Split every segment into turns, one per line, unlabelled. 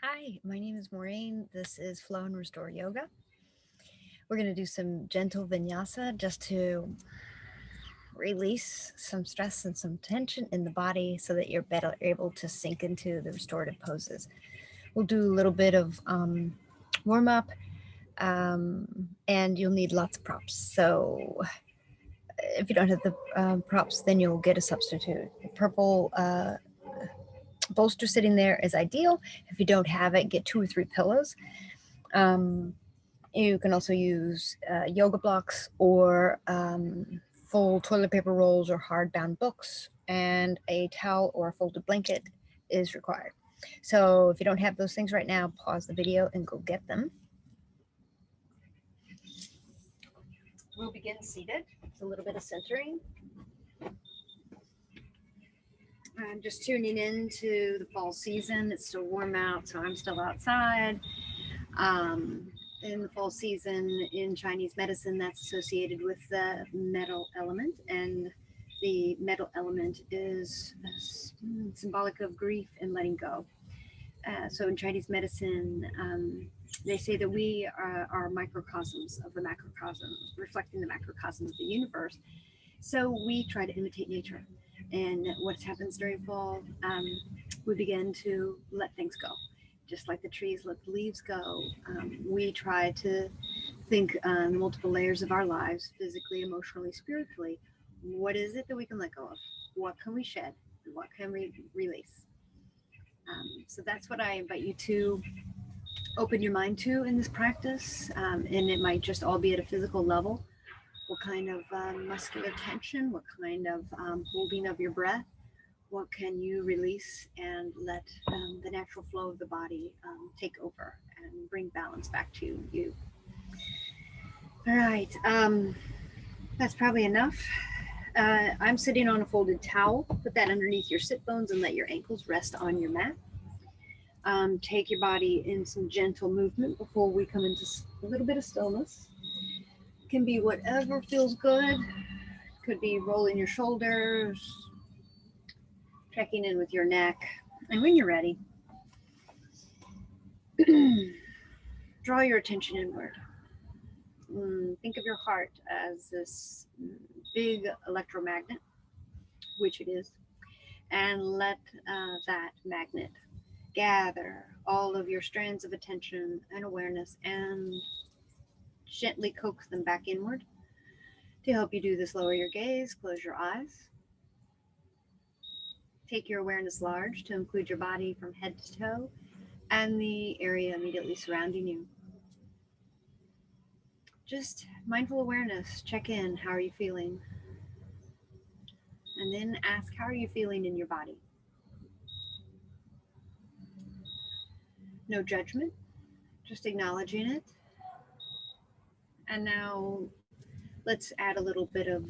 Hi, my name is Maureen. This is Flow and Restore Yoga. We're going to do some gentle vinyasa just to release some stress and some tension in the body so that you're better able to sink into the restorative poses. We'll do a little bit of warm up, and you'll need lots of props. So if you don't have the props, then you'll get a substitute. A purple bolster sitting there is ideal. If you don't have it, get 2 or 3 pillows. You can also use yoga blocks or full toilet paper rolls or hardbound books, and a towel or a folded blanket is required. So if you don't have those things right now, pause the video and go get them. We'll begin seated. It's a little bit of centering. I'm just tuning into the fall season. It's still warm out, so I'm still outside. In the fall season in Chinese medicine, that's associated with the metal element, and the metal element is symbolic of grief and letting go. So in Chinese medicine, they say that we are microcosms of the macrocosm, reflecting the macrocosm of the universe. So we try to imitate nature. And what happens during fall, we begin to let things go. Just like the trees let the leaves go, we try to think on multiple layers of our lives, physically, emotionally, spiritually. What is it that we can let go of? What can we shed? What can we release? So that's what I invite you to open your mind to in this practice. And it might just all be at a physical level. What kind of muscular tension? What kind of holding of your breath? What can you release and let the natural flow of the body take over and bring balance back to you? All right, that's probably enough. I'm sitting on a folded towel. Put that underneath your sit bones and let your ankles rest on your mat. Take your body in some gentle movement before we come into a little bit of stillness. It can be whatever feels good. Could be rolling your shoulders, checking in with your neck. And when you're ready, draw your attention inward. Think of your heart as this big electromagnet, which it is, and let that magnet gather all of your strands of attention and awareness and gently coax them back inward. To help you do this, lower your gaze, close your eyes. Take your awareness large to include your body from head to toe and the area immediately surrounding you. Just mindful awareness, check in, how are you feeling? And then ask, how are you feeling in your body? No judgment, just acknowledging it. And now let's add a little bit of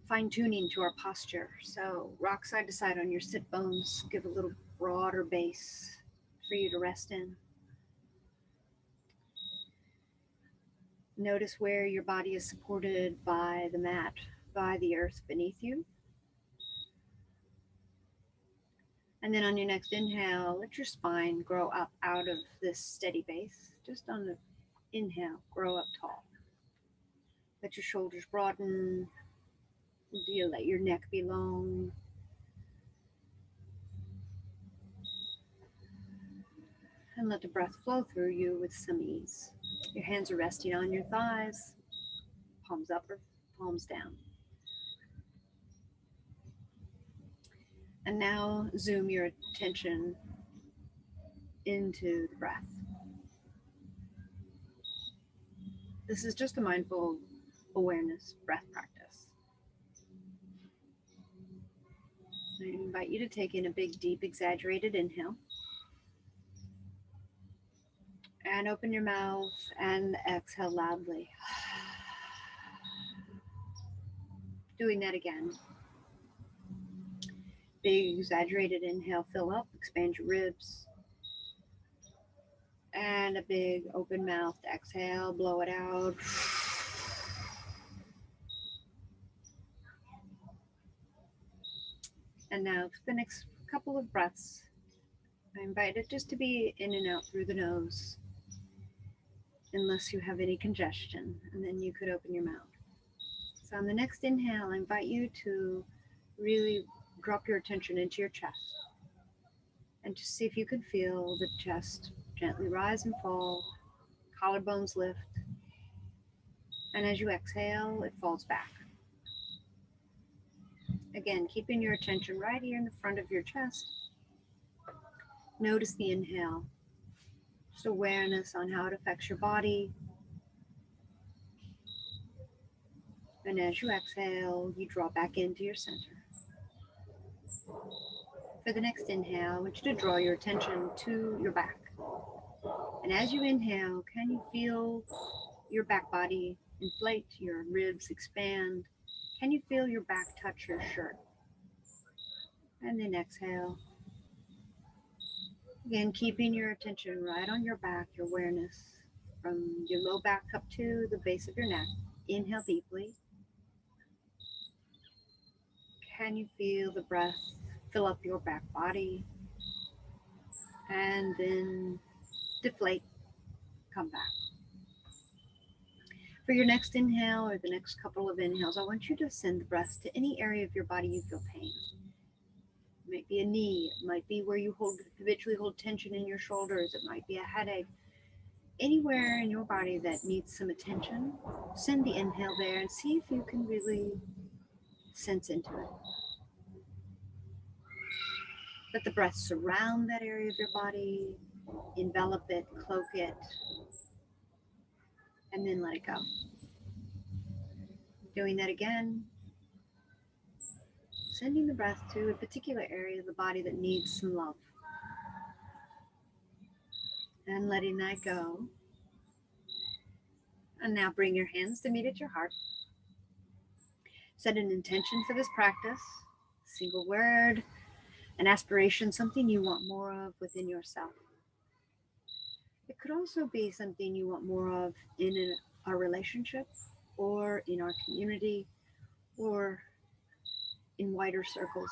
fine tuning to our posture. So rock side to side on your sit bones, give a little broader base for you to rest in. Notice where your body is supported by the mat, by the earth beneath you. And then on your next inhale, let your spine grow up out of this steady base. Just on the inhale, grow up tall. Let your shoulders broaden. You let your neck be long. And let the breath flow through you with some ease. Your hands are resting on your thighs, palms up or palms down. And now zoom your attention into the breath. This is just a mindful awareness breath practice. I invite you to take in a big, deep, exaggerated inhale. And open your mouth and exhale loudly. Doing that again. Big, exaggerated inhale, fill up, expand your ribs. And a big, open mouth, exhale, blow it out. And now for the next couple of breaths. I invite it just to be in and out through the nose, unless you have any congestion, and then you could open your mouth. So on the next inhale, I invite you to really drop your attention into your chest and just see if you can feel the chest gently rise and fall, collarbones lift, and as you exhale, it falls back. Again, keeping your attention right here in the front of your chest. Notice the inhale, just awareness on how it affects your body. And as you exhale, you draw back into your center. For the next inhale, I want you to draw your attention to your back. And as you inhale, can you feel your back body inflate, your ribs expand? Can you feel your back touch your shirt? And then exhale. Again, keeping your attention right on your back, your awareness from your low back up to the base of your neck. Inhale deeply. Can you feel the breath fill up your back body? And then deflate, come back. For your next inhale or the next couple of inhales, I want you to send the breath to any area of your body you feel pain. It might be a knee, it might be where you habitually hold tension in your shoulders, it might be a headache. Anywhere in your body that needs some attention, send the inhale there and see if you can really sense into it. Let the breath surround that area of your body, envelop it, cloak it, and then let it go. Doing that again, sending the breath to a particular area of the body that needs some love. And letting that go. And now bring your hands to meet at your heart. Set an intention for this practice, a single word, an aspiration, something you want more of within yourself. It could also be something you want more of in our relationship or in our community or in wider circles.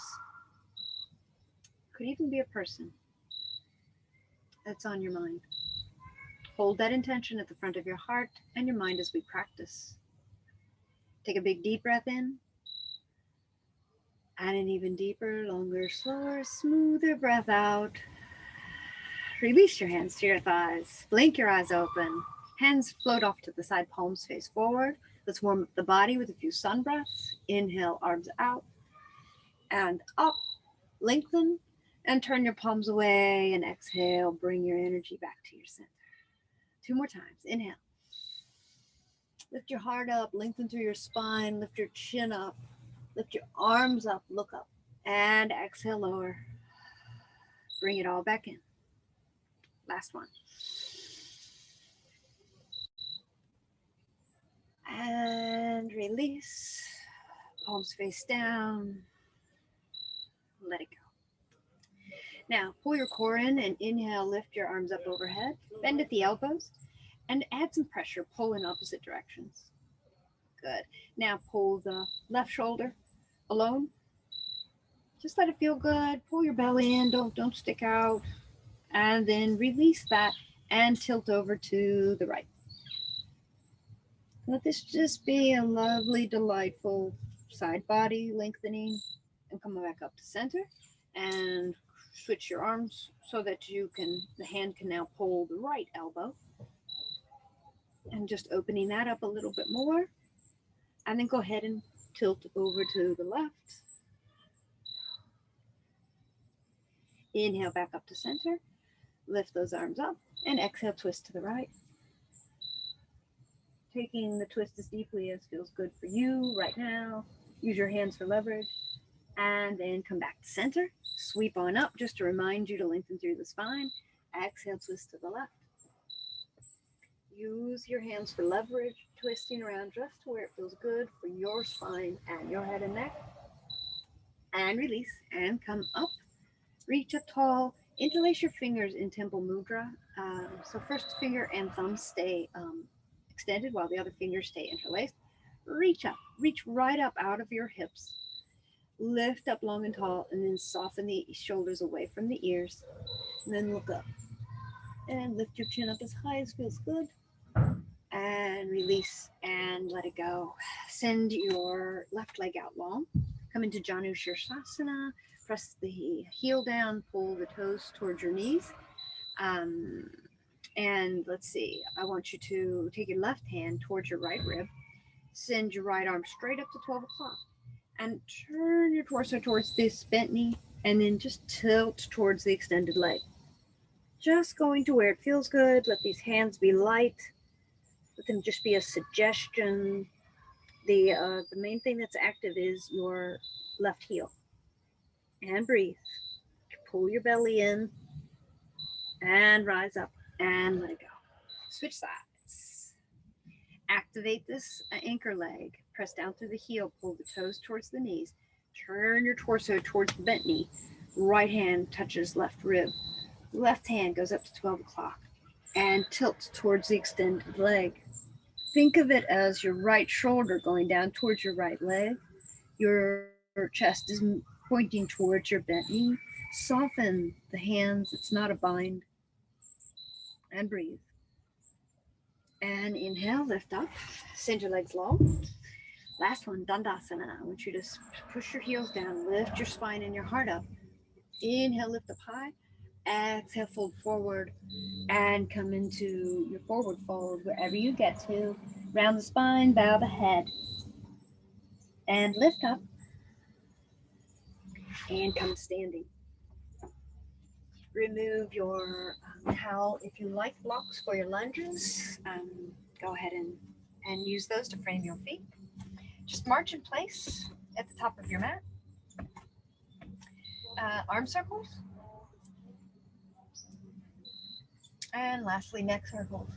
It could even be a person that's on your mind. Hold that intention at the front of your heart and your mind as we practice. Take a big deep breath in. And an even deeper, longer, slower, smoother breath out. Release your hands to your thighs. Blink your eyes open. Hands float off to the side, palms face forward. Let's warm up the body with a few sun breaths. Inhale, arms out and up. Lengthen and turn your palms away. And exhale, bring your energy back to your center. 2 more times. Inhale. Lift your heart up. Lengthen through your spine. Lift your chin up. Lift your arms up. Look up. And exhale, lower. Bring it all back in. Last one. And release. Palms face down. Let it go. Now, pull your core in and inhale, lift your arms up overhead. Bend at the elbows and add some pressure. Pull in opposite directions. Good. Now pull the left shoulder alone. Just let it feel good. Pull your belly in. Don't stick out. And then release that and tilt over to the right. Let this just be a lovely, delightful side body lengthening, and come back up to center and switch your arms so that the hand can now pull the right elbow, and just opening that up a little bit more, and then go ahead and tilt over to the left. Inhale back up to center, lift those arms up, and exhale, twist to the right. Taking the twist as deeply as feels good for you right now. Use your hands for leverage. And then come back to center. Sweep on up just to remind you to lengthen through the spine. Exhale, twist to the left. Use your hands for leverage, twisting around just to where it feels good for your spine and your head and neck. And release and come up. Reach up tall. Interlace your fingers in Temple Mudra. So first finger and thumb stay extended while the other fingers stay interlaced. Reach up, reach right up out of your hips. Lift up long and tall, and then soften the shoulders away from the ears. And then look up. And lift your chin up as high as feels good. And release and let it go. Send your left leg out long. Come into Janus Asana. Press the heel down, pull the toes towards your knees. And let's see, I want you to take your left hand towards your right rib. Send your right arm straight up to 12 o'clock. And turn your torso towards this bent knee. And then just tilt towards the extended leg. Just going to where it feels good. Let these hands be light. Let them just be a suggestion. The main thing that's active is your left heel. And breathe. Pull your belly in. And rise up. And let it go. Switch sides. Activate this anchor leg. Press down through the heel. Pull the toes towards the knees. Turn your torso towards the bent knee. Right hand touches left rib. Left hand goes up to 12 o'clock. And tilt towards the extended leg. Think of it as your right shoulder going down towards your right leg. Your chest is pointing towards your bent knee. Soften the hands. It's not a bind. And breathe. And inhale, lift up. Send your legs long. Last one, Dandasana. I want you to push your heels down. Lift your spine and your heart up. Inhale, lift up high. Exhale, fold forward. And come into your forward fold wherever you get to. Round the spine, bow the head. And lift up. And come standing. Remove your towel. If you like blocks for your lunges, go ahead and use those to frame your feet. Just march in place at the top of your mat. Arm circles. And lastly, neck circles.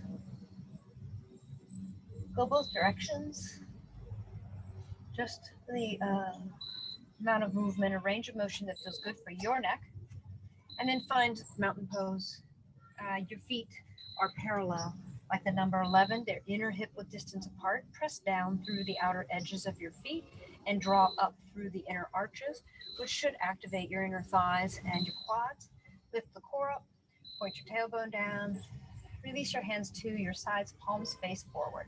Go both directions. Just the amount of movement or range of motion that feels good for your neck. And then find mountain pose. Your feet are parallel, like the number 11. They're inner hip width distance apart. Press down through the outer edges of your feet and draw up through the inner arches, which should activate your inner thighs and your quads. Lift the core up, point your tailbone down. Release your hands to your sides, palms face forward.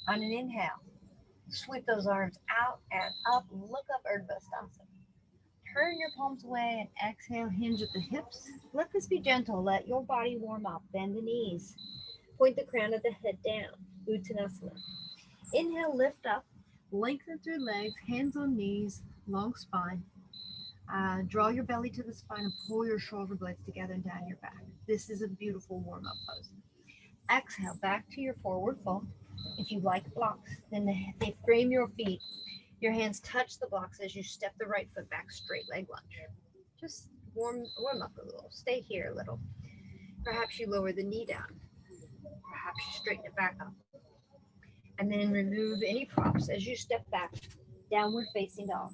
On an inhale, sweep those arms out and up. Look up, Urdhva Sthasana. Turn your palms away and exhale, hinge at the hips. Let this be gentle. Let your body warm up. Bend the knees. Point the crown of the head down. Uttanasana. Inhale, lift up. Lengthen through legs, hands on knees, long spine. Draw your belly to the spine and pull your shoulder blades together and down your back. This is a beautiful warm-up pose. Exhale, back to your forward fold. If you like blocks, then they frame your feet. Your hands touch the blocks as you step the right foot back, straight leg lunge. Just warm up a little. Stay here a little. Perhaps you lower the knee down. Perhaps you straighten it back up. And then remove any props as you step back, downward facing dog.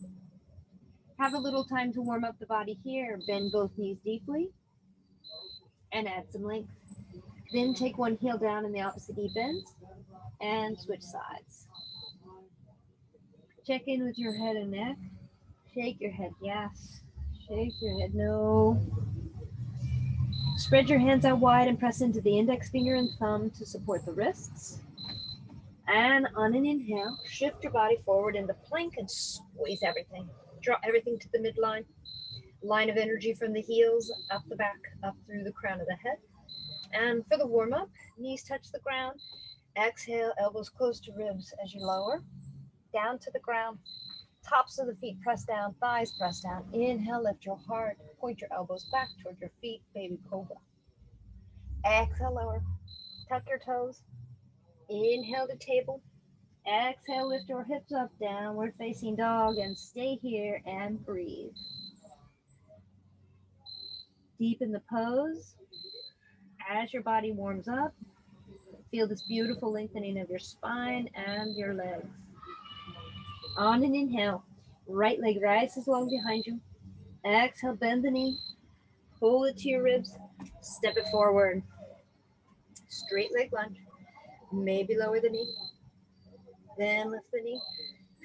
Have a little time to warm up the body here. Bend both knees deeply and add some length. Then take one heel down and the opposite knee bends and switch sides. Check in with your head and neck. Shake your head, yes. Shake your head, no. Spread your hands out wide and press into the index finger and thumb to support the wrists. And on an inhale, shift your body forward into plank and squeeze everything. Draw everything to the midline. Line of energy from the heels, up the back, up through the crown of the head. And for the warm-up, knees touch the ground. Exhale, elbows close to ribs as you lower. Down to the ground. Tops of the feet press down, thighs press down. Inhale, lift your heart. Point your elbows back toward your feet, baby cobra. Exhale, lower. Tuck your toes. Inhale to table. Exhale, lift your hips up, downward facing dog, and stay here and breathe. Deepen the pose. As your body warms up, feel this beautiful lengthening of your spine and your legs. On an inhale, right leg rises long behind you. Exhale, bend the knee. Pull it to your ribs. Step it forward. Straight leg lunge. Maybe lower the knee. Then lift the knee.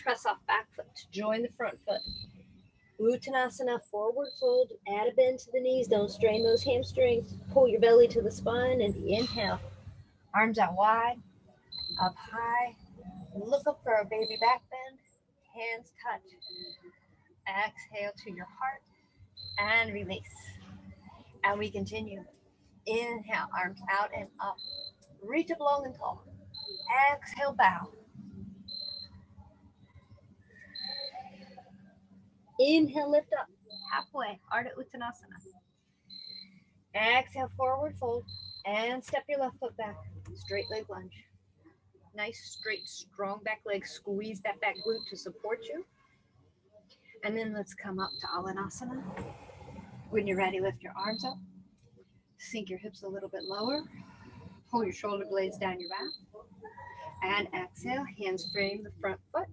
Press off back foot to join the front foot.
Uttanasana, forward fold, add a bend to the knees, don't strain those hamstrings. Pull your belly to the spine and inhale. Arms out wide, up high. Look up for a baby back bend. Hands touch. Exhale to your heart and release. And we continue. Inhale, arms out and up. Reach up long and tall. Exhale, bow. Inhale, lift up. Halfway, Ardha Uttanasana. Exhale, forward fold. And step your left foot back. Straight leg lunge. Nice, straight, strong back leg. Squeeze that back glute to support you. And then let's come up to Alanasana. When you're ready, lift your arms up. Sink your hips a little bit lower. Pull your shoulder blades down your back. And exhale, hands frame the front foot.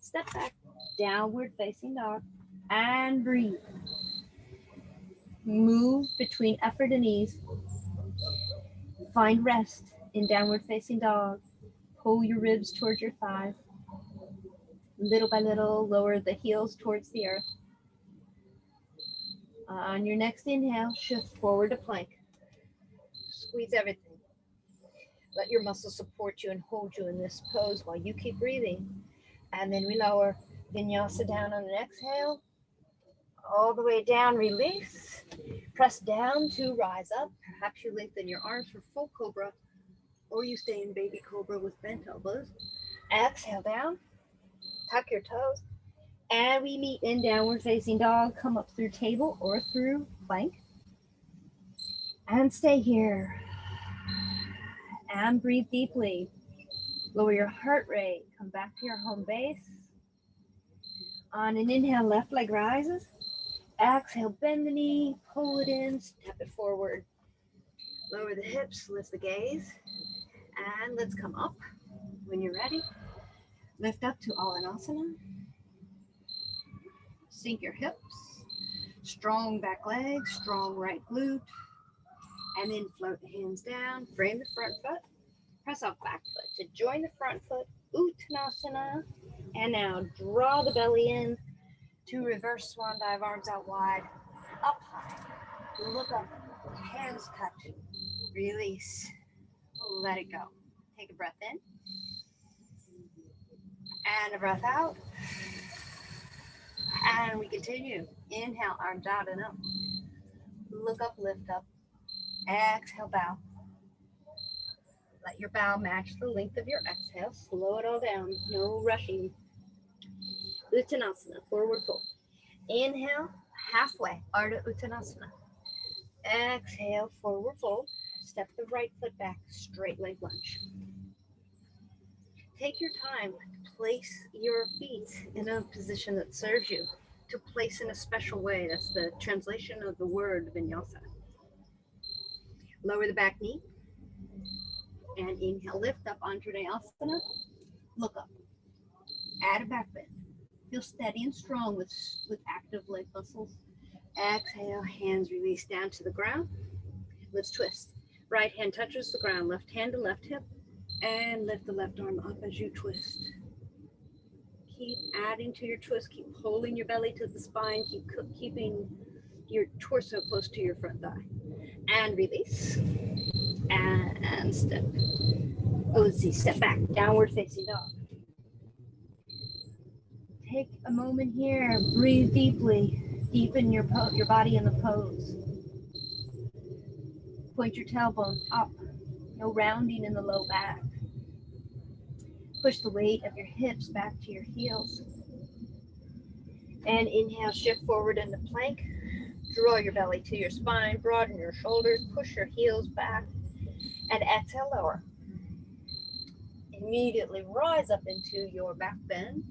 Step back, downward facing dog. And breathe. Move between effort and ease. Find rest in downward facing dog. Pull your ribs towards your thighs. Little by little, lower the heels towards the earth. On your next inhale, shift forward to plank. Squeeze everything. Let your muscles support you and hold you in this pose while you keep breathing. And then we lower vinyasa down on an exhale. All the way down, release. Press down to rise up. Perhaps you lengthen your arms for full cobra, or you stay in baby cobra with bent elbows. Exhale down. Tuck your toes. And we meet in downward facing dog. Come up through table or through plank. And stay here. And breathe deeply. Lower your heart rate. Come back to your home base. On an inhale, left leg rises. Exhale, bend the knee, pull it in, step it forward. Lower the hips, lift the gaze. And let's come up. When you're ready, lift up to Alanasana. Sink your hips. Strong back leg, strong right glute. And then float the hands down. Frame the front foot. Press off back foot to join the front foot. Uttanasana. And now draw the belly in to reverse swan dive, arms out wide. Up high. Look up. Hands touch. Release. Let it go. Take a breath in. And a breath out. And we continue. Inhale, arms out and up. Look up, lift up. Exhale, bow. Let your bow match the length of your exhale. Slow it all down. No rushing. Uttanasana, forward fold. Inhale, halfway, Ardha Uttanasana. Exhale, forward fold. Step the right foot back, straight leg lunge. Take your time. Place your feet in a position that serves you. To place in a special way. That's the translation of the word vinyasa. Lower the back knee. And inhale, lift up, Anjali Asana. Look up. Add a back bend. Feel steady and strong with active leg muscles. Exhale, hands release down to the ground. Let's twist. Right hand touches the ground, left hand to left hip. And lift the left arm up as you twist. Keep adding to your twist. Keep holding your belly to the spine. Keep keeping your torso close to your front thigh. And release. And step. Step back. Downward facing dog. Take a moment here. Breathe deeply. Deepen your body in the pose. Point your tailbone up. No rounding in the low back. Push the weight of your hips back to your heels. And inhale, shift forward into plank. Draw your belly to your spine. Broaden your shoulders. Push your heels back. And exhale, lower. Immediately rise up into your back bend.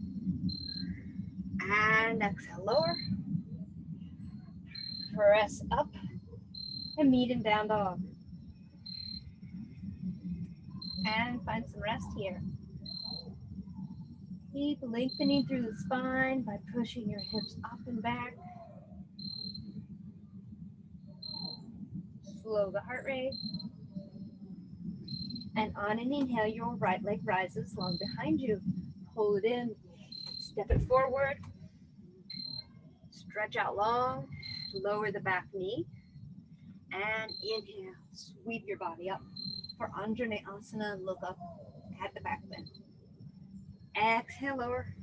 And exhale, lower. Press up. And meet in down dog. And find some rest here. Keep lengthening through the spine by pushing your hips up and back. Slow the heart rate. And on an inhale, your right leg rises long behind you. Pull it in. Step it forward. Stretch out long, lower the back knee, and inhale, sweep your body up. For Anjane Asana, look up at the back bend. Exhale, lower.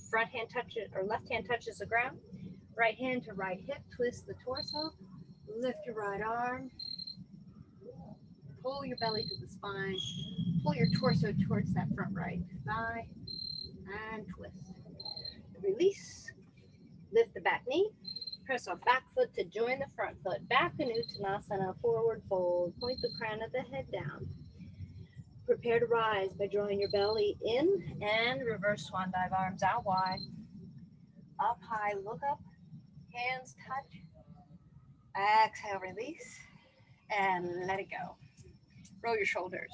Front hand touches, or left hand touches the ground. Right hand to right hip, twist the torso. Lift your right arm. Pull your belly to the spine. Pull your torso towards that front right thigh. And twist. Release. Lift the back knee. Press our back foot to join the front foot. Back in Uttanasana, forward fold. Point the crown of the head down. Prepare to rise by drawing your belly in and reverse swan dive, arms out wide. Up high, look up, hands touch. Exhale, release, and let it go. Roll your shoulders.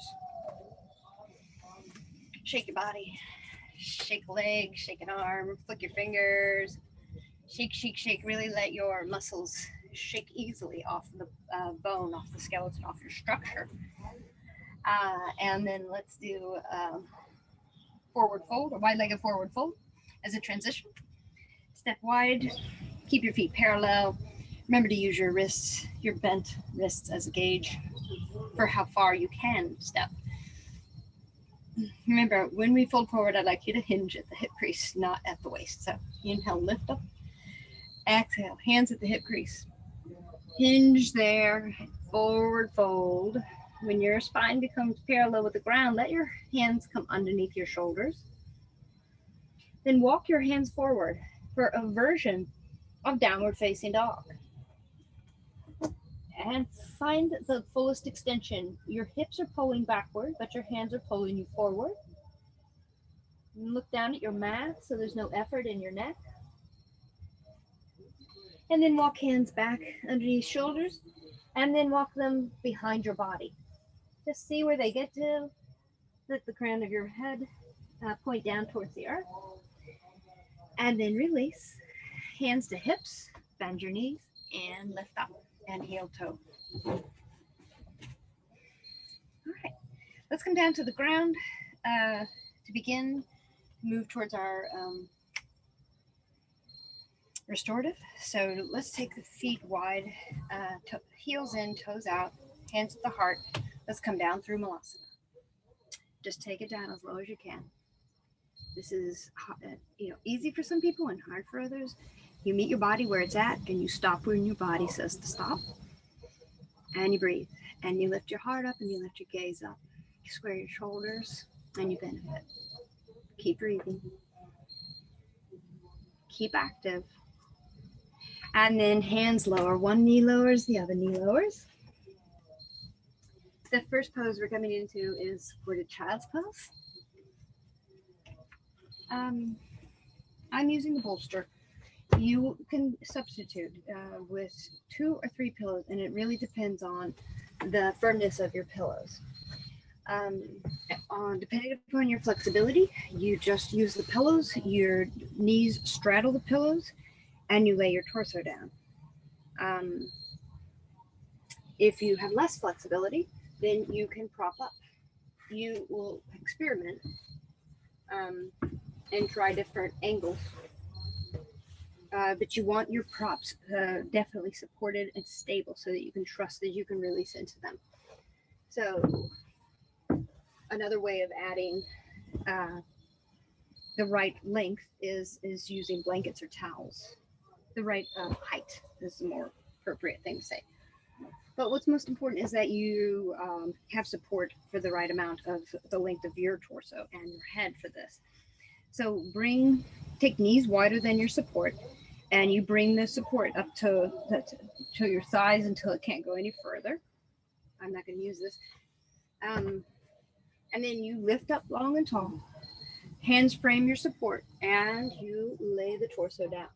Shake your body. Shake a leg, shake an arm, flick your fingers. Shake, shake, shake. Really let your muscles shake easily off the bone, off the skeleton, off your structure. And then let's do forward fold, or wide-legged forward fold as a transition. Step wide, keep your feet parallel. Remember to use your wrists, your bent wrists as a gauge for how far you can step. Remember, when we fold forward, I'd like you to hinge at the hip crease, not at the waist. So inhale, lift up. Exhale, hands at the hip crease. Hinge there, forward fold. When your spine becomes parallel with the ground, let your hands come underneath your shoulders. Then walk your hands forward for a version of downward facing dog. And find the fullest extension. Your hips are pulling backward, but your hands are pulling you forward. And look down at your mat so there's no effort in your neck. And then walk hands back underneath shoulders, and then walk them behind your body. Just see where they get to. Let the crown of your head point down towards the earth. And then release. Hands to hips, bend your knees, and lift up, and heel toe. All right, let's come down to the ground to begin. Move towards our restorative. So let's take the feet wide, heels in, toes out, hands at the heart. Let's come down through Malasana. Just take it down as low as you can. This is easy for some people and hard for others. You meet your body where it's at, and you stop when your body says to stop. And you breathe, and you lift your heart up, and you lift your gaze up. You square your shoulders, and you benefit. Keep breathing. Keep active. And then hands lower. One knee lowers, the other knee lowers. The first pose we're coming into is supported child's pose. I'm using the bolster. You can substitute with 2 or 3 pillows, and it really depends on the firmness of your pillows. Depending upon your flexibility, you just use the pillows, your knees straddle the pillows, and you lay your torso down. If you have less flexibility, then you can prop up. You will experiment and try different angles. But you want your props definitely supported and stable so that you can trust that you can release into them. So another way of adding the right length is using blankets or towels. The right height is the more appropriate thing to say. But what's most important is that you have support for the right amount of the length of your torso and your head for this. So take knees wider than your support, and you bring the support up to your thighs until it can't go any further. I'm not going to use this. And then you lift up long and tall. Hands frame your support, and you lay the torso down.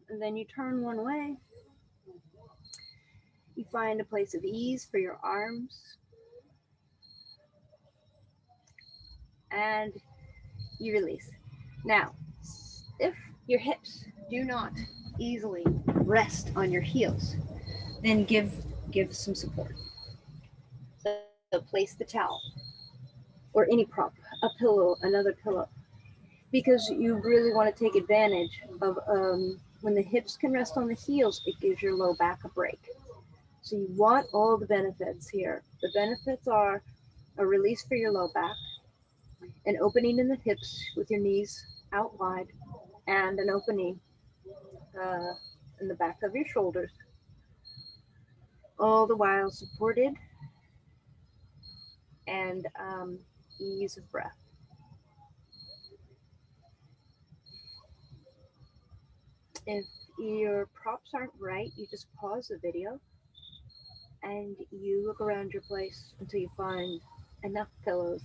And then you turn one way. You find a place of ease for your arms. And you release. Now, if your hips do not easily rest on your heels, then give some support. So place the towel or any prop, a pillow, another pillow, because you really want to take advantage of When the hips can rest on the heels, it gives your low back a break. So you want all the benefits here. The benefits are a release for your low back, an opening in the hips with your knees out wide, and an opening uh, in the back of your shoulders, all the while supported and ease of breath. If your props aren't right, you just pause the video and you look around your place until you find enough pillows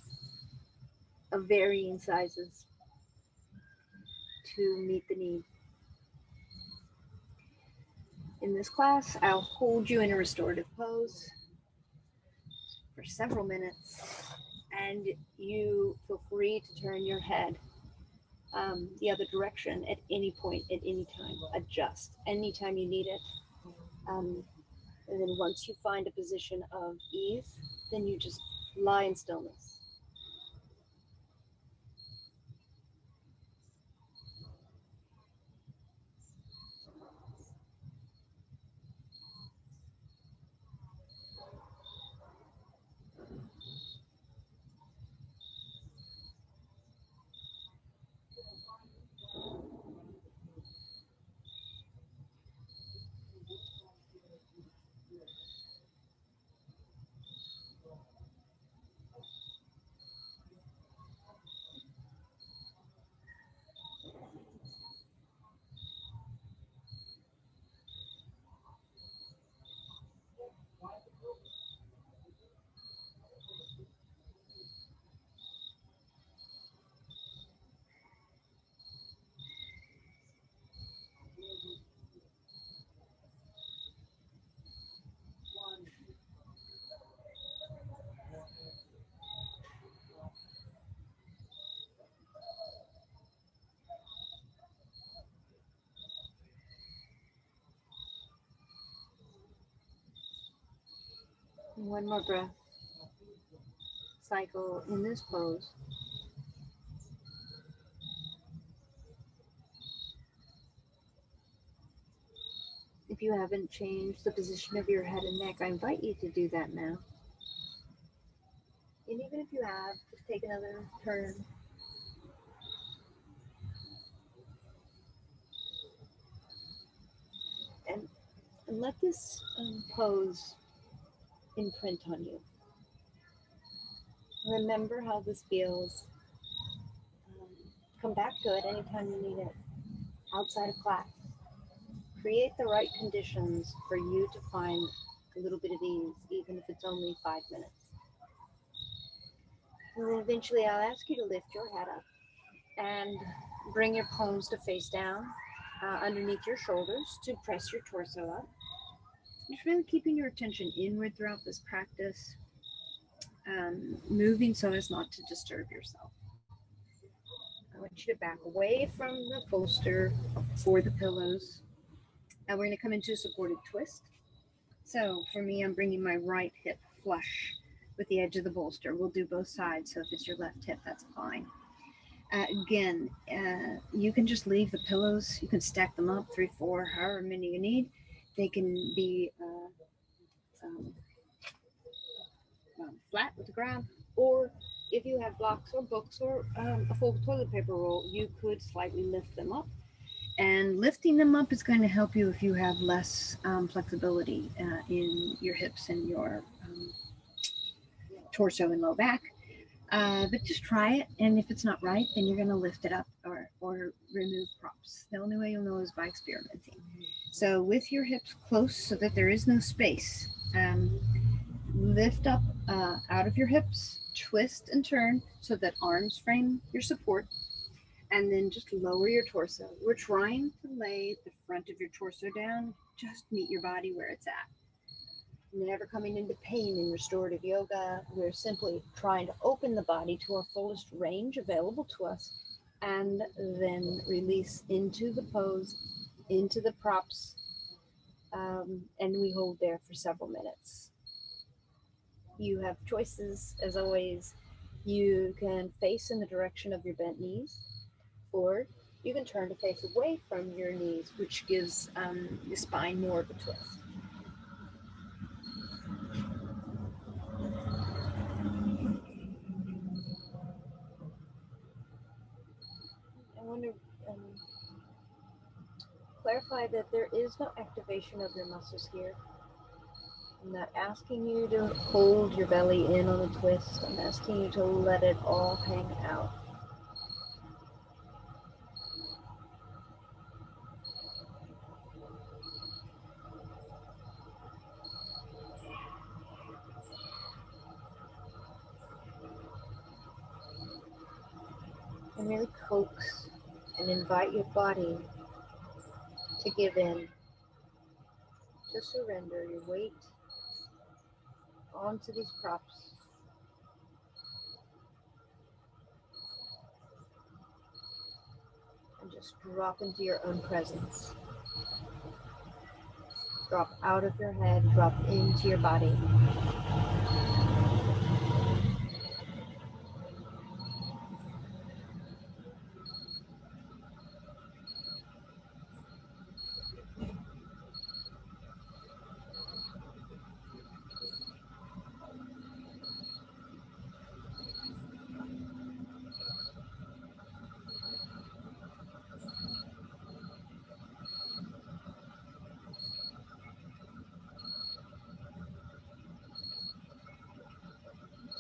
of varying sizes to meet the need. In this class, I'll hold you in a restorative pose for several minutes, and you feel free to turn your head the other direction at any point, at any time. Adjust anytime you need it. And then once you find a position of ease, then you just lie in stillness. One more breath cycle in this pose. If you haven't changed the position of your head and neck, I invite you to do that now. And even if you have, just take another turn. And let this pose imprint on you. Remember how this feels. Come back to it anytime you need it. Outside of class. Create the right conditions for you to find a little bit of ease, even if it's only 5 minutes. And then eventually I'll ask you to lift your head up and bring your palms to face down underneath your shoulders to press your torso up. Just really keeping your attention inward throughout this practice, moving so as not to disturb yourself. I want you to back away from the bolster or the pillows. And we're going to come into a supported twist. So for me, I'm bringing my right hip flush with the edge of the bolster. We'll do both sides. So if it's your left hip, that's fine. Again, you can just leave the pillows. You can stack them up, 3, 4, however many you need. They can be flat with the ground, or if you have blocks or books or a full toilet paper roll, you could slightly lift them up. And lifting them up is going to help you if you have less flexibility in your hips and your torso and low back. But just try it, and if it's not right, then you're going to lift it up or remove props. The only way you'll know is by experimenting. So with your hips close so that there is no space, lift up out of your hips, twist and turn so that arms frame your support, and then just lower your torso. We're trying to lay the front of your torso down, just meet your body where it's at. Never coming into pain in restorative yoga. We're simply trying to open the body to our fullest range available to us, and then release into the pose, into the props, and we hold there for several minutes. You have choices, as always. You can face in the direction of your bent knees, or
You can turn to face away from your knees, which gives the spine more of a twist. I want to clarify that there is no activation of your muscles here. I'm not asking you to hold your belly in on a twist. I'm asking you to let it all hang out. And really coax and invite your body to give in, to surrender your weight onto these props. And just drop into your own presence. Drop out of your head, drop into your body.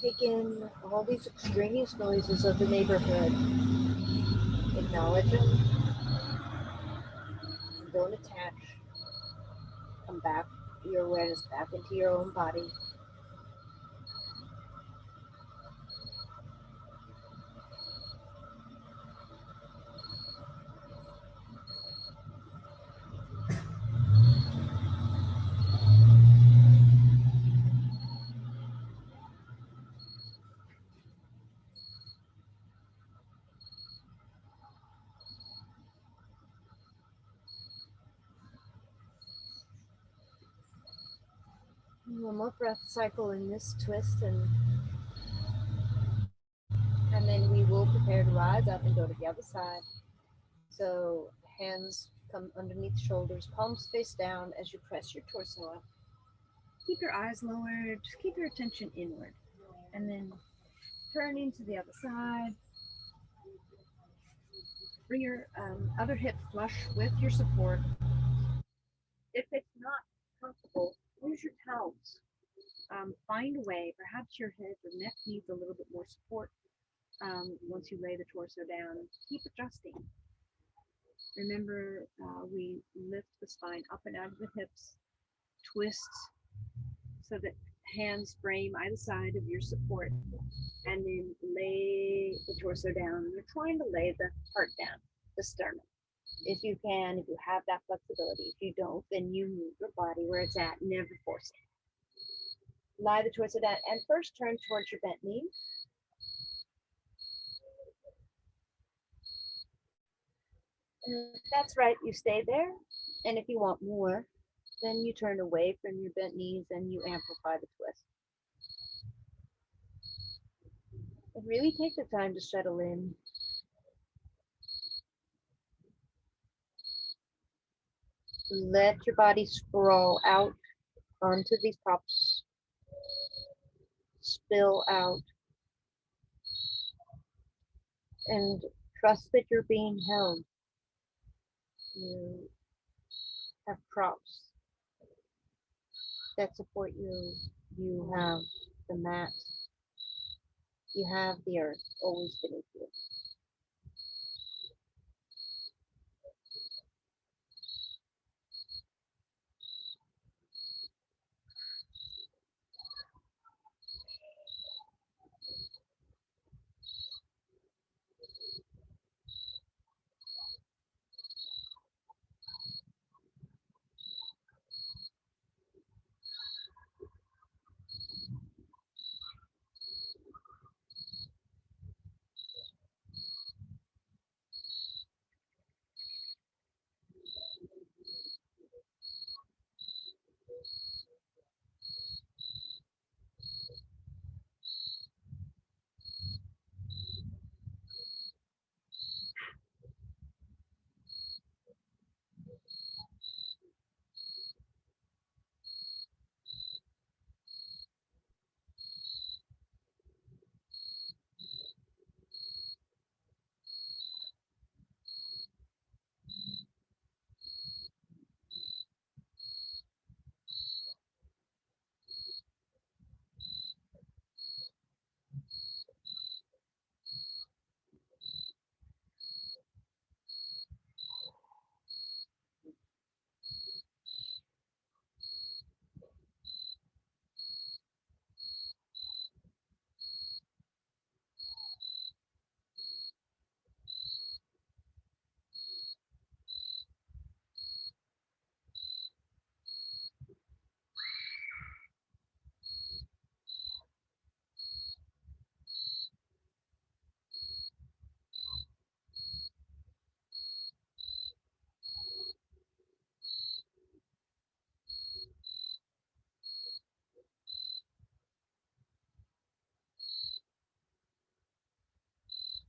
Take in all these extraneous noises of the neighborhood. Acknowledge them. Don't attach. Come back, your awareness back into your own body. One more breath cycle in this twist, and then we will prepare to rise up and go to the other side. So hands come underneath shoulders, palms face down as you press your torso up. Keep your eyes lowered, just keep your attention inward. And then turning to the other side. Bring your other hip flush with your support. If it's not comfortable, use your towels. Find a way. Perhaps your head or neck needs a little bit more support once you lay the torso down. Keep adjusting. Remember, we lift the spine up and out of the hips, twist so that hands frame either side of your support, and then lay the torso down. You're trying to lay the heart down, the sternum. If you can, if you have that flexibility. If you don't, then you move your body where it's at, never force it. Lie the torso down, and first turn towards your bent knee. And if that's right, you stay there. And if you want more, then you turn away from your bent knees and you amplify the twist. And really take the time to settle in. Let your body sprawl out onto these props. Spill out. And trust that you're being held. You have props that support you. You have the mat. You have the earth always beneath you.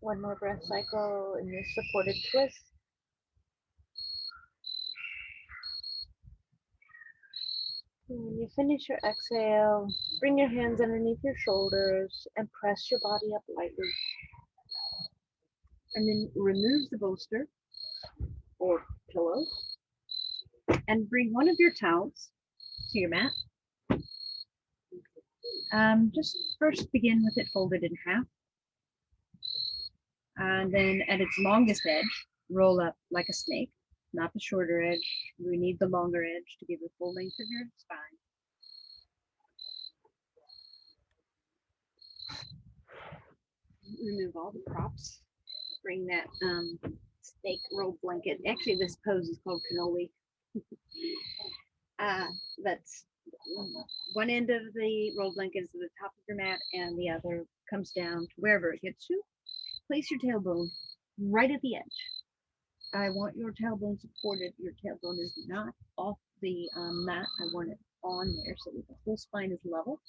One more breath cycle in this supported twist. When you finish your exhale, bring your hands underneath your shoulders and press your body up lightly. And then remove the bolster or pillow and bring one of your towels to your mat. Just first begin with it folded in half. And then at its longest edge, roll up like a snake, not the shorter edge. We need the longer edge to give the full length of your spine. Remove all the props. Bring that snake roll blanket. Actually, this pose is called cannoli. That's one end of the roll blanket is at the top of your mat, and the other comes down to wherever it hits you. Place your tailbone right at the edge. I want your tailbone supported. Your tailbone is not off the mat. I want it on there so that the whole spine is level.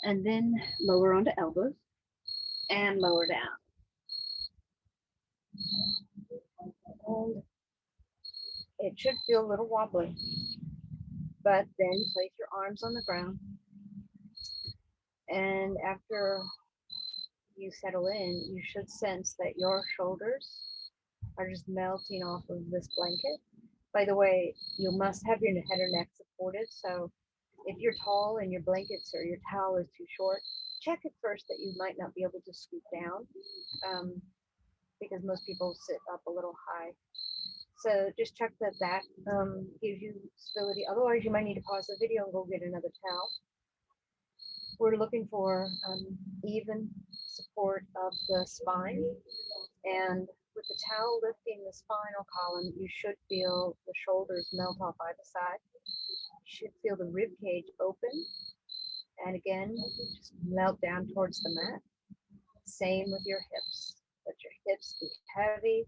And then lower onto elbows and lower down. And it should feel a little wobbly, but then place your arms on the ground. And after you settle in, you should sense that your shoulders are just melting off of this blanket. By the way, you must have your head or neck supported. So if you're tall and your blankets or your towel is too short, check at first that you might not be able to scoot down because most people sit up a little high. So just check that gives you stability. Otherwise, you might need to pause the video and go get another towel. We're looking for even support of the spine, and with the towel lifting the spinal column, you should feel the shoulders melt off either side. You should feel the rib cage open, and again, just melt down towards the mat. Same with your hips. Let your hips be heavy,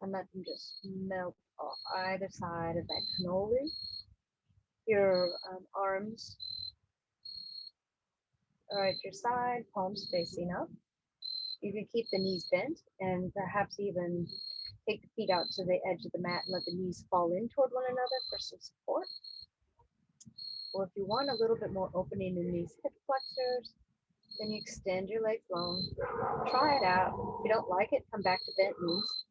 and let them just melt off either side of that cannoli. Your arms are at your side, palms facing up. You can keep the knees bent and perhaps even take the feet out to the edge of the mat and let the knees fall in toward one another for some support. Or if you want a little bit more opening in these hip flexors, then you extend your legs long. Try it out. If you don't like it, come back to bent knees.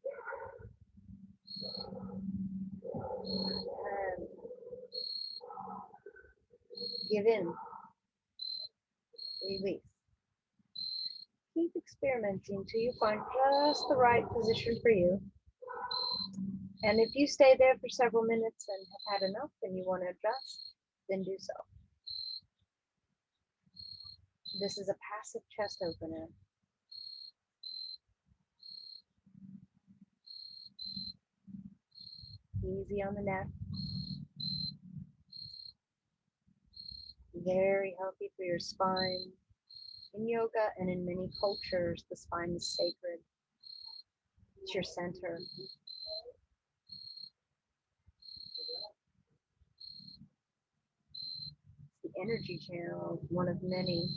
And give in. Release. Keep experimenting till you find just the right position for you. And if you stay there for several minutes and have had enough and you want to adjust, then do so. This is a passive chest opener. Easy on the neck. Very healthy for your spine. In yoga and in many cultures, the spine is sacred. It's your center. It's the energy channel, one of many.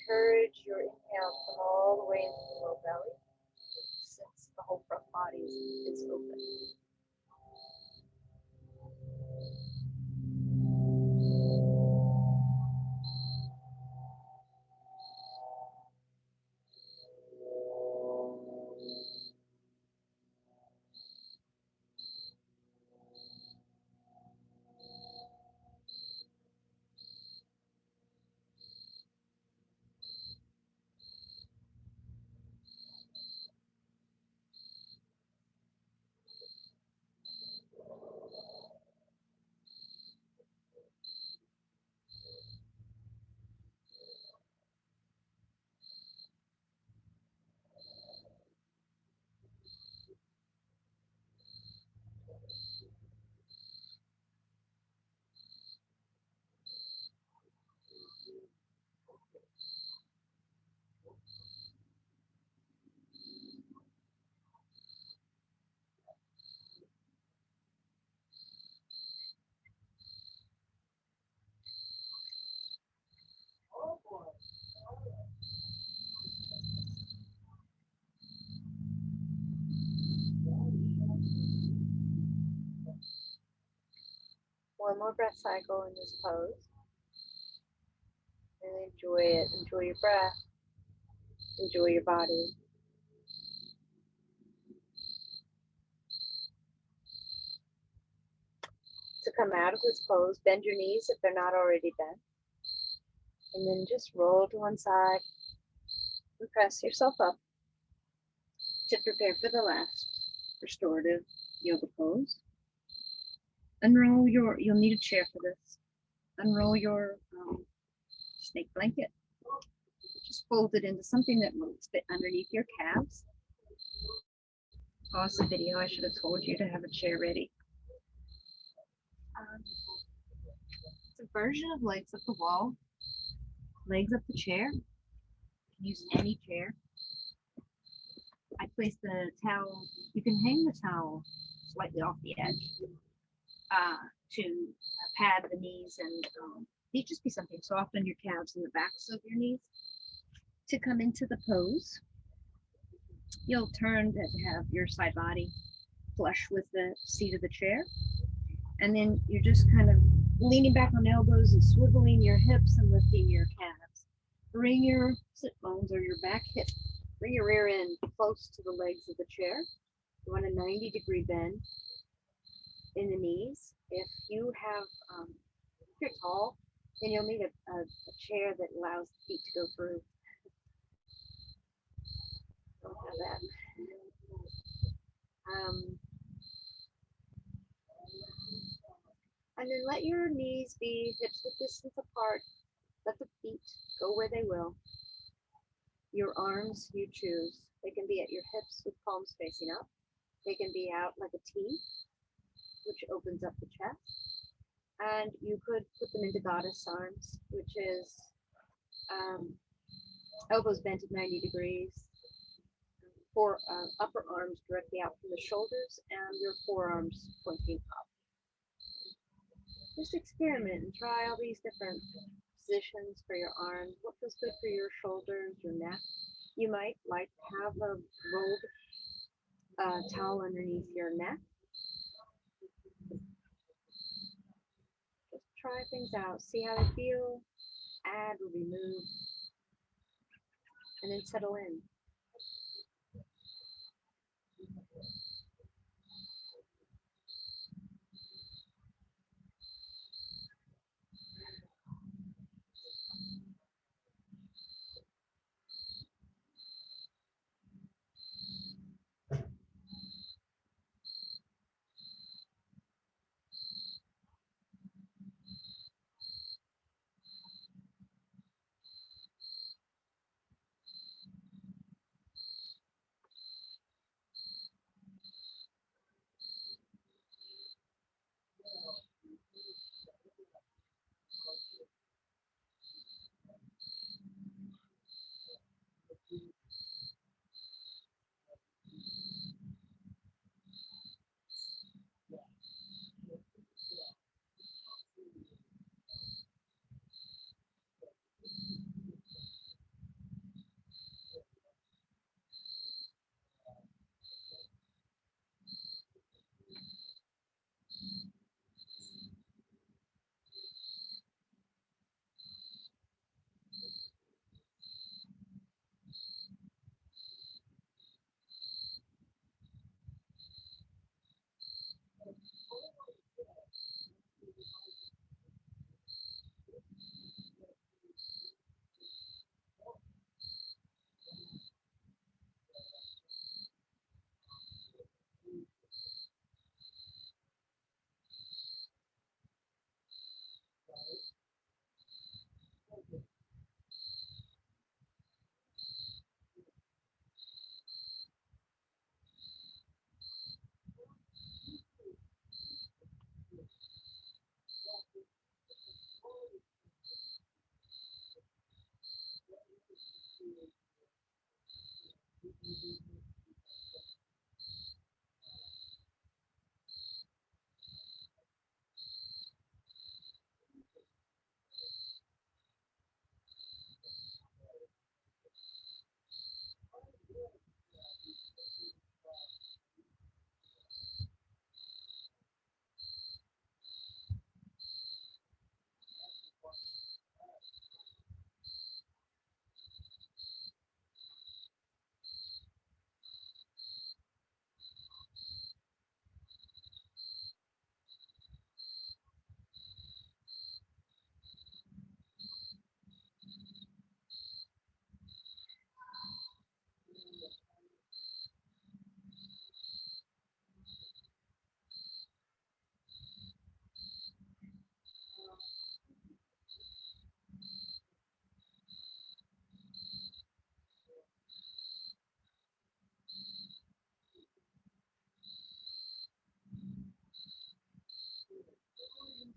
Encourage your inhale to come all the way into the low belly, since the whole front body is open. One more breath cycle in this pose. Really enjoy it. Enjoy your breath. Enjoy your body. To come out of this pose, bend your knees if they're not already bent. And then just roll to one side and press yourself up to prepare for the last restorative yoga pose. Unroll you'll need a chair for this. Unroll your snake blanket. Just fold it into something that will fit underneath your calves. Pause the video. I should have told you to have a chair ready. It's a version of legs up the wall, legs up the chair. You can use any chair. I place the towel. You can hang the towel slightly off the edge to pad the knees, and these just be something soft on your calves and the backs of your knees. To come into the pose, you'll turn to have your side body flush with the seat of the chair, and then you're just kind of leaning back on elbows and swiveling your hips and lifting your calves. Bring your sit bones or your back hip, bring your rear end close to the legs of the chair. You want a 90-degree bend in the knees. If you have, if you're tall, then you'll need a chair that allows the feet to go through. Don't have that. And then let your knees be hips width distance apart. Let the feet go where they will. Your arms you choose. They can be at your hips with palms facing up. They can be out like a T, which opens up the chest. And you could put them into goddess arms, which is elbows bent at 90 degrees, upper arms directly out from the shoulders, and your forearms pointing up. Just experiment and try all these different positions for your arms. What feels good for your shoulders, your neck? You might like to have a rolled towel underneath your neck. Just try things out, see how they feel, add or remove, and then settle in.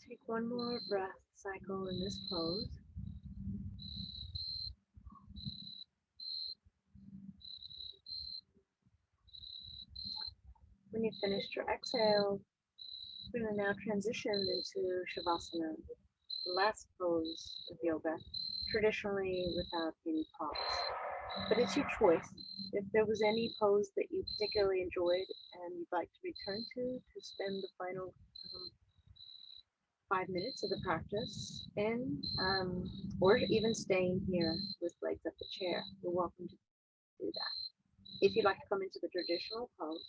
Take one more breath cycle in this pose. When you've finished your exhale, we're going to now transition into Shavasana, the last pose of yoga, traditionally without any pause. But it's your choice. If there was any pose that you particularly enjoyed and you'd like to return to spend the final 5 minutes of the practice in, or even staying here with legs up the chair, you're welcome to do that. If you'd like to come into the traditional pose,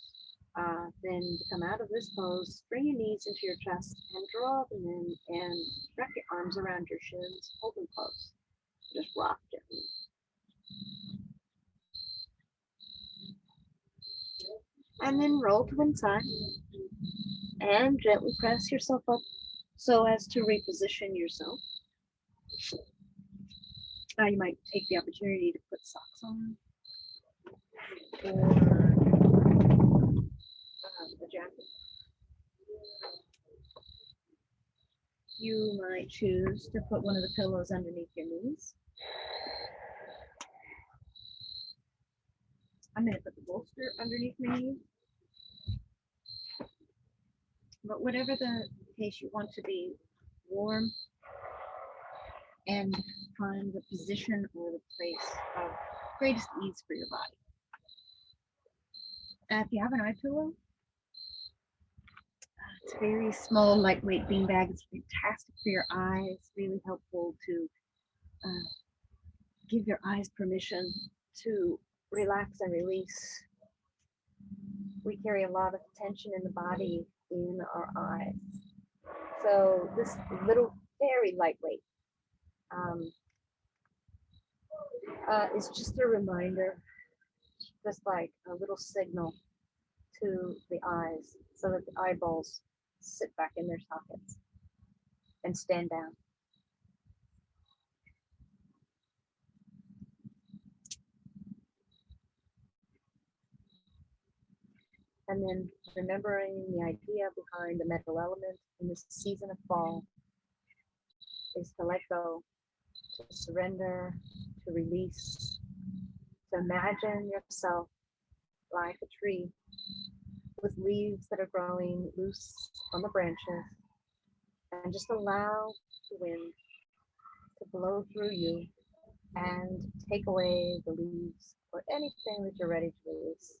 then to come out of this pose, bring your knees into your chest and draw them in and wrap your arms around your shins, hold them close. Just rock gently. And then roll to one side and gently press yourself up so as to reposition yourself. You might take the opportunity to put socks on or a jacket. You might choose to put one of the pillows underneath your knees. I'm going to put the bolster underneath my knees. But whatever the case, you want to be warm and find the position or the place of greatest ease for your body. If you have an eye pillow, it's a very small, lightweight beanbag. It's fantastic for your eyes. Really helpful to give your eyes permission to relax and release. We carry a lot of tension in the body in our eyes. So this little, very lightweight, is just a reminder, just like a little signal to the eyes so that the eyeballs sit back in their sockets and stand down. And then remembering the idea behind the metal element in this season of fall is to let go, to surrender, to release, to imagine yourself like a tree with leaves that are growing loose on the branches, and just allow the wind to blow through you and take away the leaves or anything that you're ready to release.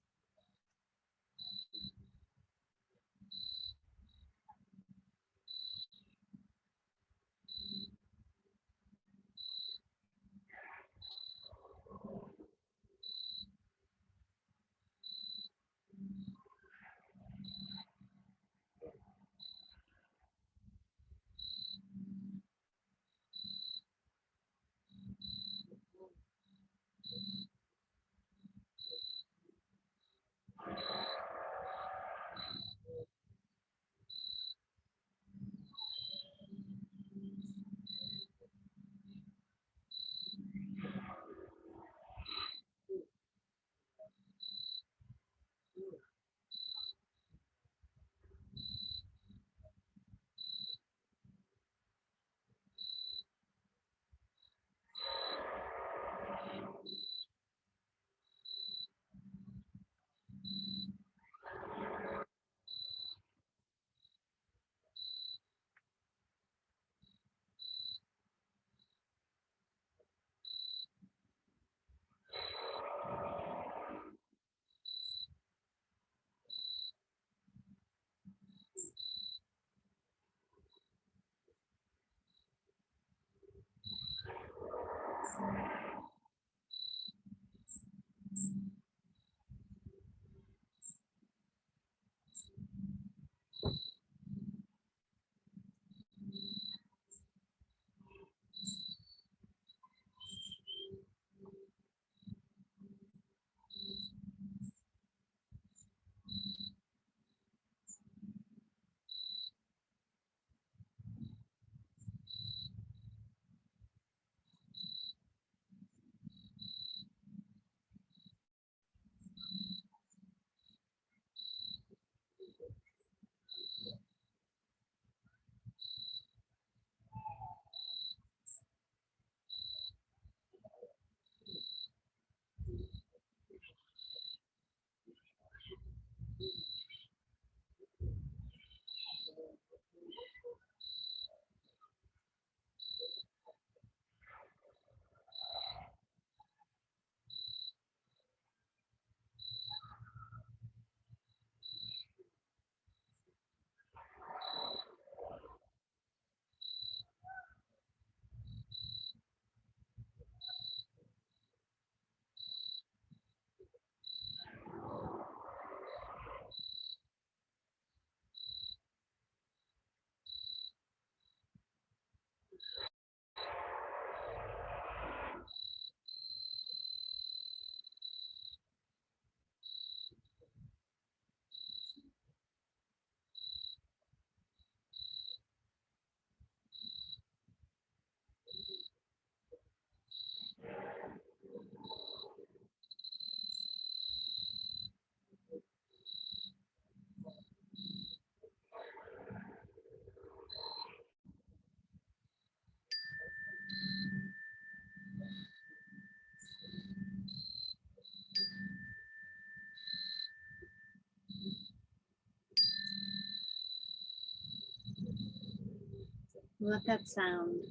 Let that sound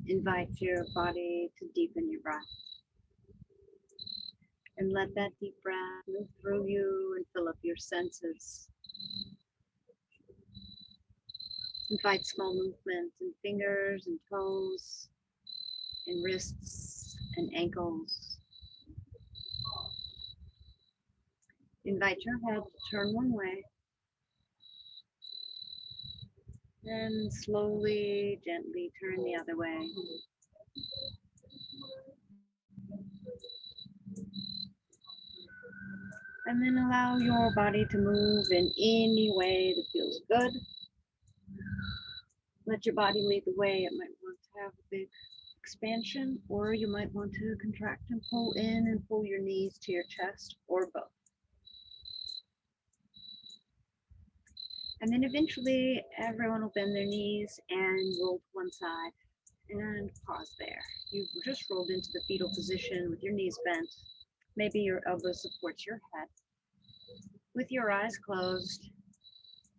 invite your body to deepen your breath. And let that deep breath move through you and fill up your senses. Invite small movement in fingers and toes, in wrists and ankles. Invite your head to turn one way and slowly, gently turn the other way. And then allow your body to move in any way that feels good. Let your body lead the way. It might want to have a big expansion, or you might want to contract and pull in and pull your knees to your chest, or both. And then eventually everyone will bend their knees and roll to one side and pause there. You've just rolled into the fetal position with your knees bent. Maybe your elbow supports your head. With your eyes closed,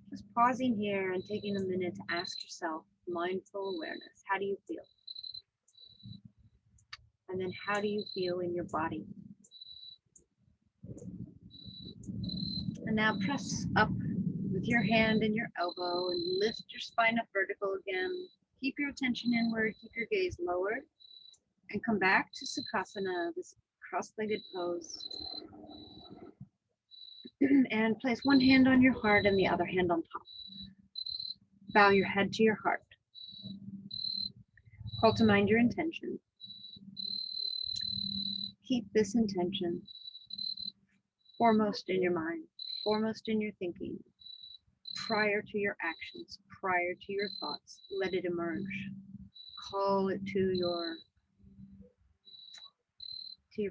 just pausing here and taking a minute to ask yourself, mindful awareness, how do you feel? And then how do you feel in your body? And now press up with your hand and your elbow and lift your spine up vertical again. Keep your attention inward, keep your gaze lowered, and come back to Sukhasana, this cross-legged pose. And place one hand on your heart and the other hand on top. Bow your head to your heart. Call to mind your intention. Keep this intention foremost in your mind, foremost in your thinking, prior to your actions, prior to your thoughts. Let it emerge. Call it to your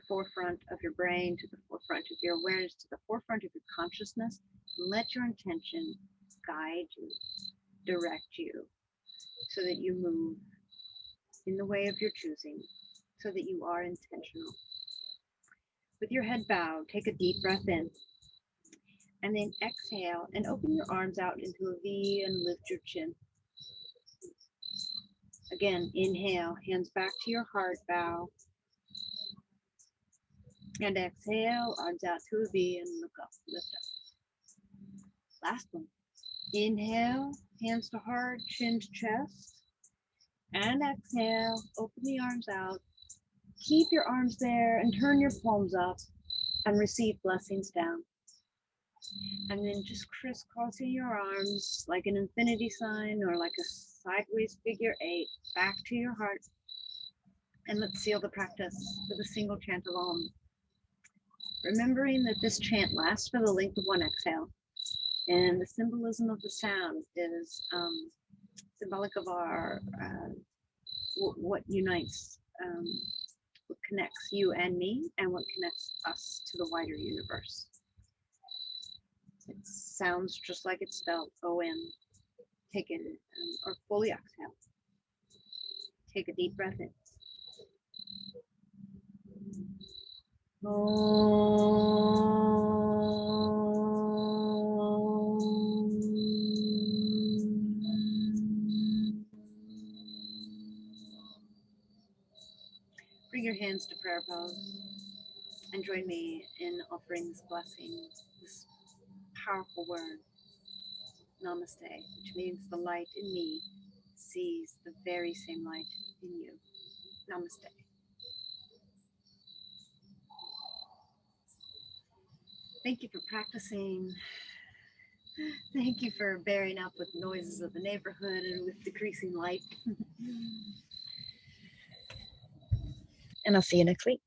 forefront of your brain, to the forefront of your awareness, to the forefront of your consciousness. Let your intention guide you, direct you, so that you move in the way of your choosing, so that you are intentional. With your head bowed, take a deep breath in, and then exhale and open your arms out into a V and lift your chin. Again, inhale, hands back to your heart, bow. And exhale, arms out to a V and look up, lift up. Last one. Inhale, hands to heart, chin to chest. And exhale, open the arms out. Keep your arms there and turn your palms up and receive blessings down. And then just crisscrossing your arms like an infinity sign or like a sideways figure 8 back to your heart. And let's seal the practice with a single chant of Om. Remembering that this chant lasts for the length of one exhale. And the symbolism of the sound is symbolic of our, what unites, what connects you and me, and what connects us to the wider universe. It sounds just like it's spelled, O-M. Take it, or fully exhale. Take a deep breath in. Bring your hands to prayer pose and join me in offering this blessing, this powerful word, Namaste, which means the light in me sees the very same light in you. Namaste. Thank you for practicing. Thank you for bearing up with noises of the neighborhood and with decreasing light. And I'll see you next week.